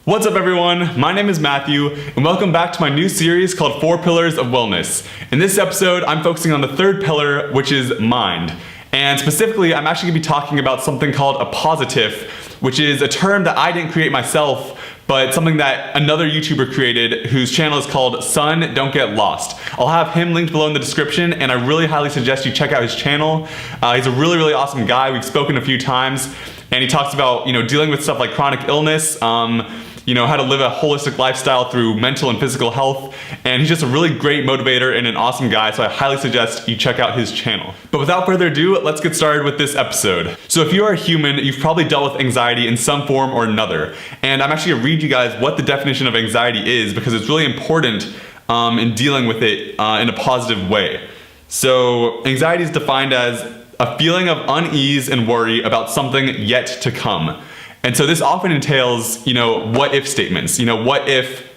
What's up everyone, my name is Matthew, and welcome back to my new series called 4 Pillars of Wellness. In this episode, I'm focusing on the third pillar, which is mind. And specifically, I'm actually going to be talking about something called a positif, which is a term that I didn't create myself, but something that another YouTuber created whose channel is called SunDontGetLost. I'll have him linked below in the description, and I really highly suggest you check out his channel. He's a really awesome guy. We've spoken a few times, and he talks about, dealing with stuff like chronic illness, how to live a holistic lifestyle through mental and physical health, and he's just a really great motivator and an awesome guy, so I highly suggest you check out his channel. But without further ado, let's get started with this episode. So if you are a human, you've probably dealt with anxiety in some form or another, and I'm actually gonna read you guys what the definition of anxiety is because it's really important in dealing with it in a positive way. So anxiety is defined as a feeling of unease and worry about something yet to come. And so this often entails, what if statements, what if ...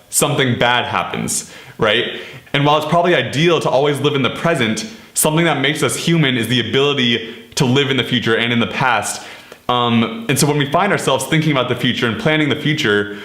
something bad happens, right? And while it's probably ideal to always live in the present, something that makes us human is the ability to live in the future and in the past. And so when we find ourselves thinking about the future and planning the future,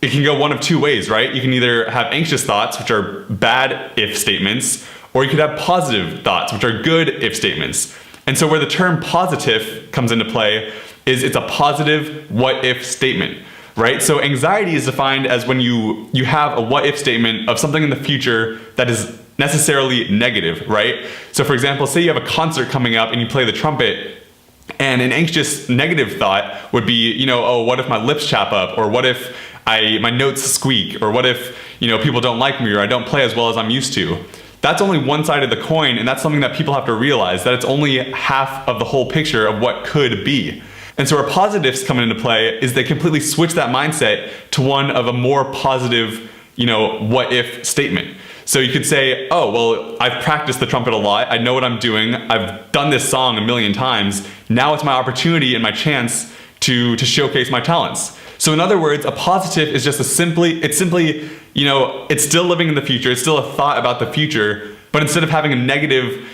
it can go one of two ways, right? You can either have anxious thoughts, which are bad if statements, or you could have positive thoughts, which are good if statements. And so where the term positif comes into play is it's a positive what if statement, right? So anxiety is defined as when you have a what if statement of something in the future that is necessarily negative, right? So for example, say you have a concert coming up and you play the trumpet, and an anxious negative thought would be, oh, what if my lips chap up, or what if my notes squeak, or what if people don't like me, or I don't play as well as I'm used to. That's only one side of the coin, and that's something that people have to realize, that it's only half of the whole picture of what could be. And so where positifs come into play is they completely switch that mindset to one of a more positive, what if statement. So you could say, oh, well, I've practiced the trumpet a lot. I know what I'm doing. I've done this song a million times. Now it's my opportunity and my chance to showcase my talents. So in other words, a positif is just it's still living in the future. It's still a thought about the future, but instead of having a negative,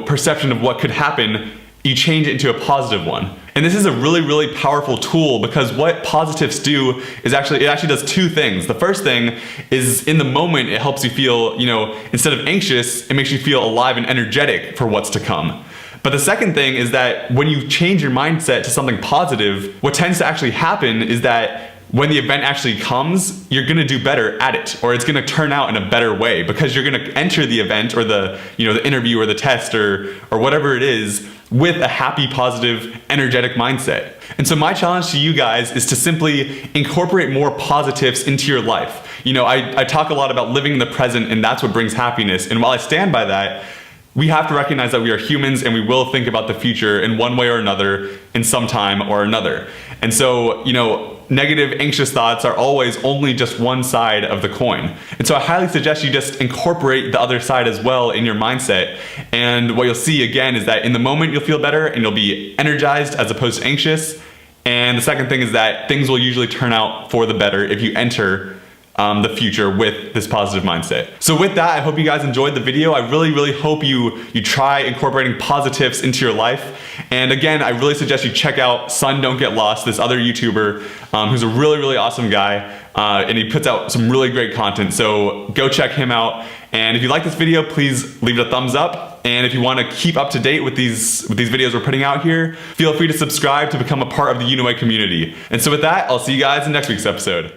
perception of what could happen, you change it into a positive one. And this is a really powerful tool because what positifs do is it actually does two things. The first thing is in the moment, it helps you feel, instead of anxious, it makes you feel alive and energetic for what's to come. But the second thing is that when you change your mindset to something positive, what tends to actually happen is that when the event actually comes, you're gonna do better at it, or it's gonna turn out in a better way because you're gonna enter the event or the interview or the test or whatever it is with a happy, positive, energetic mindset. And so my challenge to you guys is to simply incorporate more positifs into your life. I talk a lot about living in the present, and that's what brings happiness. And while I stand by that, we have to recognize that we are humans and we will think about the future in one way or another in some time or another. And so, negative, anxious thoughts are always only just one side of the coin. And so I highly suggest you just incorporate the other side as well in your mindset. And what you'll see again is that in the moment you'll feel better and you'll be energized as opposed to anxious. And the second thing is that things will usually turn out for the better if you enter the future with this positive mindset. So with that, I hope you guys enjoyed the video. I really hope you try incorporating positifs into your life. And again, I really suggest you check out SunDontGetLost, this other YouTuber who's a really awesome guy, and he puts out some really great content. So go check him out. And if you like this video, please leave it a thumbs up. And if you want to keep up to date with these videos we're putting out here, feel free to subscribe to become a part of the Eünoè community. And so with that, I'll see you guys in next week's episode.